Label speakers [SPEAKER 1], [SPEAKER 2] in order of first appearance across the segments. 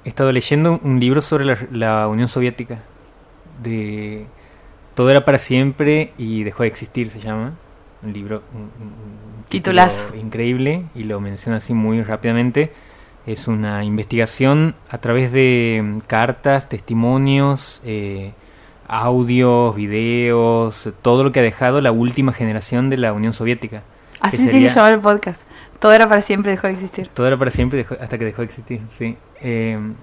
[SPEAKER 1] he estado leyendo un libro sobre la Unión Soviética. De Todo era para siempre y dejó de existir, se llama. Un libro, un
[SPEAKER 2] Titulazo.
[SPEAKER 1] increíble, y lo menciona así muy rápidamente. Es una investigación a través de cartas, testimonios, audios, videos, todo lo que ha dejado la última generación de la Unión Soviética.
[SPEAKER 2] Así se tiene que llamar el podcast. Todo era para siempre, dejó de existir.
[SPEAKER 1] Todo era para siempre hasta que dejó de existir, sí.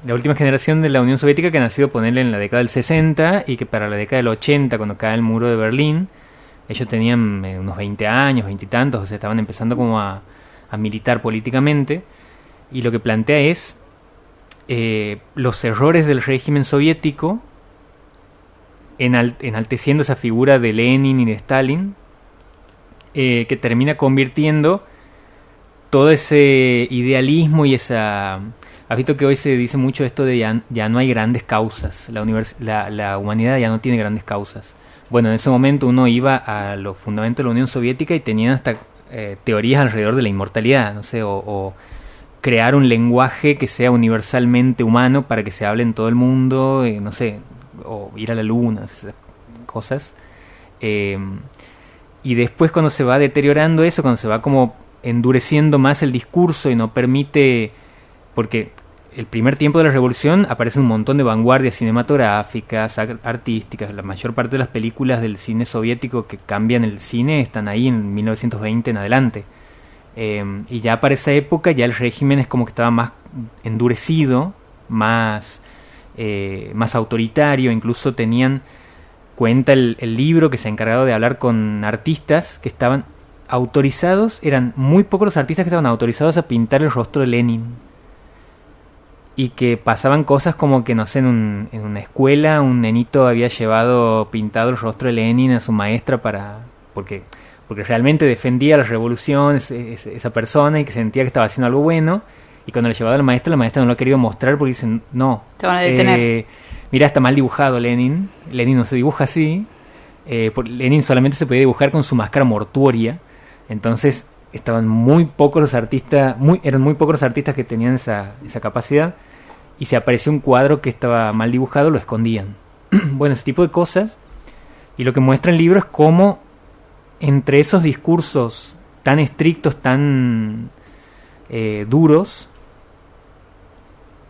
[SPEAKER 1] La última generación de la Unión Soviética, que ha nacido, ponerle, en la década del 60, y que para la década del 80, cuando cae el muro de Berlín, ellos tenían unos 20 años, 20 y tantos, o sea, estaban empezando como a militar políticamente, y lo que plantea es los errores del régimen soviético, enalteciendo esa figura de Lenin y de Stalin, que termina convirtiendo todo ese idealismo y esa... Has visto que hoy se dice mucho esto de ya no hay grandes causas, la humanidad ya no tiene grandes causas. Bueno, en ese momento uno iba a los fundamentos de la Unión Soviética y tenían hasta teorías alrededor de la inmortalidad, no sé, o crear un lenguaje que sea universalmente humano para que se hable en todo el mundo, no sé, o ir a la luna, esas cosas. Y después, cuando se va deteriorando eso, cuando se va como endureciendo más el discurso y no permite... Porque el primer tiempo de la revolución aparece un montón de vanguardias cinematográficas, artísticas. La mayor parte de las películas del cine soviético que cambian el cine están ahí en 1920 en adelante. Y ya para esa época ya el régimen es como que estaba más endurecido, más autoritario. Incluso cuenta el libro que se ha encargado de hablar con artistas que estaban autorizados, eran muy pocos los artistas que estaban autorizados a pintar el rostro de Lenin. Y que pasaban cosas como que, no sé, en una escuela un nenito había llevado pintado el rostro de Lenin a su maestra porque realmente defendía la revolución esa persona, y que sentía que estaba haciendo algo bueno. Y cuando le llevaba a la maestra no lo ha querido mostrar porque dicen, no,
[SPEAKER 2] te van a detener.
[SPEAKER 1] Mira, está mal dibujado Lenin no se dibuja así. Lenin solamente se podía dibujar con su máscara mortuoria. Entonces estaban muy pocos los artistas, eran muy pocos los artistas que tenían esa capacidad, y si aparecía un cuadro que estaba mal dibujado lo escondían. Bueno, ese tipo de cosas. Y lo que muestra el libro es cómo entre esos discursos tan estrictos, tan duros,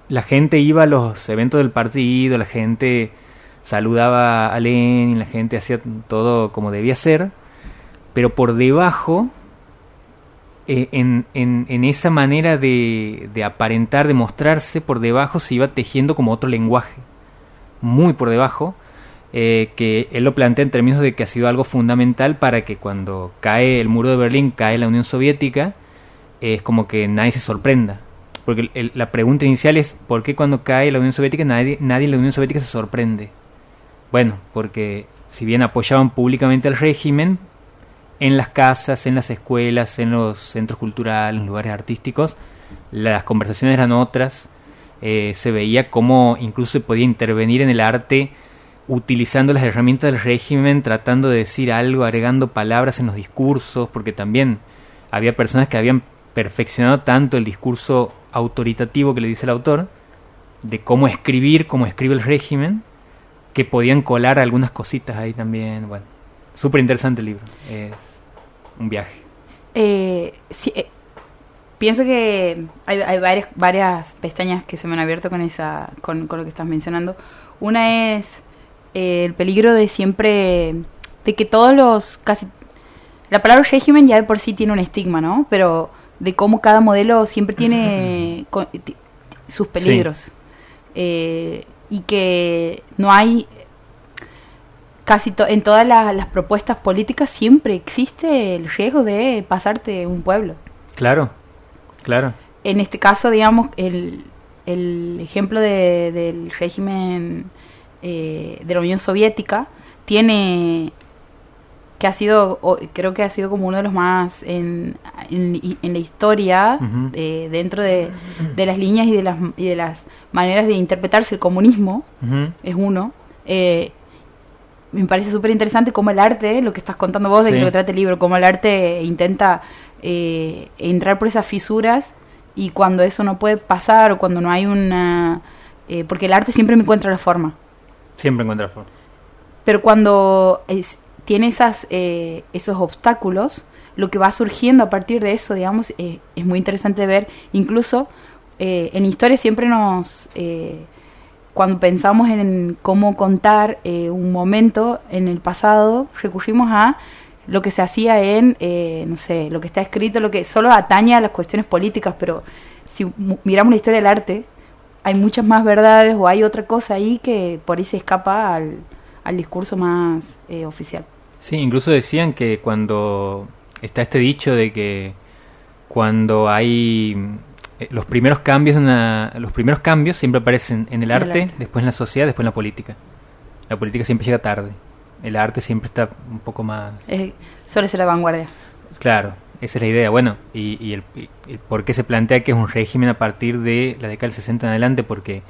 [SPEAKER 1] la gente iba a los eventos del partido, la gente saludaba a Lenin, la gente hacía todo como debía ser, pero por debajo, en esa manera de aparentar, de mostrarse, por debajo se iba tejiendo como otro lenguaje, muy por debajo, que él lo plantea en términos de que ha sido algo fundamental para que cuando cae el muro de Berlín, cae la Unión Soviética, es como que nadie se sorprenda. Porque la pregunta inicial es, ¿por qué cuando cae la Unión Soviética nadie en la Unión Soviética se sorprende? Bueno, porque si bien apoyaban públicamente al régimen, en las casas, en las escuelas, en los centros culturales, en lugares artísticos, las conversaciones eran otras. Se veía cómo incluso se podía intervenir en el arte utilizando las herramientas del régimen, tratando de decir algo, agregando palabras en los discursos, porque también había personas que habían perfeccionado tanto el discurso autoritativo que le dice el autor, de cómo escribe el régimen, que podían colar algunas cositas ahí también. Bueno, súper interesante el libro, es un viaje.
[SPEAKER 2] Sí, pienso que hay varias pestañas que se me han abierto con lo que estás mencionando. Una es el peligro de siempre, de que casi la palabra régimen ya de por sí tiene un estigma, ¿no? Pero de cómo cada modelo siempre tiene sus peligros. Sí. Y que no hay, en todas las propuestas políticas siempre existe el riesgo de pasarte un pueblo.
[SPEAKER 1] Claro.
[SPEAKER 2] En este caso, digamos, el ejemplo del régimen de la Unión Soviética creo que ha sido como uno de los más en la historia, uh-huh, dentro de las líneas y de las maneras de interpretarse el comunismo, uh-huh, es uno. Me parece súper interesante cómo el arte, lo que estás contando vos, sí, de que lo trata el libro, cómo el arte intenta entrar por esas fisuras, y cuando eso no puede pasar, o cuando no hay porque el arte siempre me encuentra la forma.
[SPEAKER 1] Siempre encuentra la forma.
[SPEAKER 2] Pero cuando tiene esos obstáculos, lo que va surgiendo a partir de eso, digamos, es muy interesante ver. Incluso en historia siempre cuando pensamos en cómo contar un momento en el pasado, recurrimos a lo que se hacía en, no sé, lo que está escrito, lo que solo atañe a las cuestiones políticas, pero si miramos la historia del arte, hay muchas más verdades o hay otra cosa ahí que por ahí se escapa al discurso más oficial.
[SPEAKER 1] Sí, incluso decían que cuando está este dicho de que cuando hay los primeros cambios siempre aparecen en el arte, después en la sociedad, después en la política. La política siempre llega tarde. El arte siempre está un poco más...
[SPEAKER 2] suele ser la vanguardia.
[SPEAKER 1] Claro, esa es la idea. Bueno, y el por qué se plantea que es un régimen a partir de la década del 60 en adelante, porque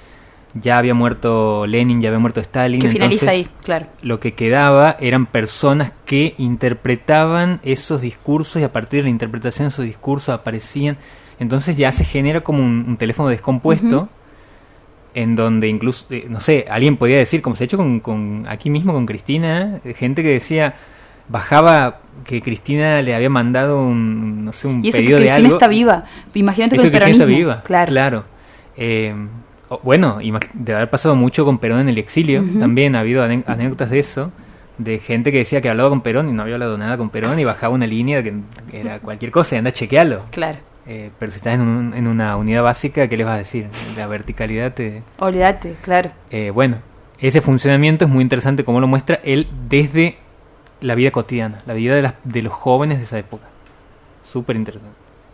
[SPEAKER 1] ya había muerto Lenin, ya había muerto Stalin.
[SPEAKER 2] Que finaliza
[SPEAKER 1] entonces,
[SPEAKER 2] ahí, claro.
[SPEAKER 1] Lo que quedaba eran personas que interpretaban esos discursos y a partir de la interpretación de esos discursos aparecían. Entonces ya se genera como un teléfono descompuesto, en donde incluso, no sé, alguien podría decir, como se ha hecho con aquí mismo con Cristina, gente que decía, bajaba que Cristina le había mandado un
[SPEAKER 2] y eso
[SPEAKER 1] pedido
[SPEAKER 2] que
[SPEAKER 1] de
[SPEAKER 2] Cristina
[SPEAKER 1] algo.
[SPEAKER 2] está viva. Imagínate
[SPEAKER 1] Eso
[SPEAKER 2] con el
[SPEAKER 1] que Cristina
[SPEAKER 2] peronismo.
[SPEAKER 1] está viva, claro. Bueno, de haber pasado mucho con Perón en el exilio, también ha habido anécdotas de eso, de gente que decía que hablaba con Perón y no había hablado nada con Perón y bajaba una línea que era cualquier cosa y anda a chequearlo.
[SPEAKER 2] Claro.
[SPEAKER 1] Pero si estás en una unidad básica, ¿qué les vas a decir? La verticalidad te...
[SPEAKER 2] Olvídate, claro.
[SPEAKER 1] Bueno, ese funcionamiento es muy interesante como lo muestra él desde la vida cotidiana, la vida de los jóvenes de esa época. Súper interesante.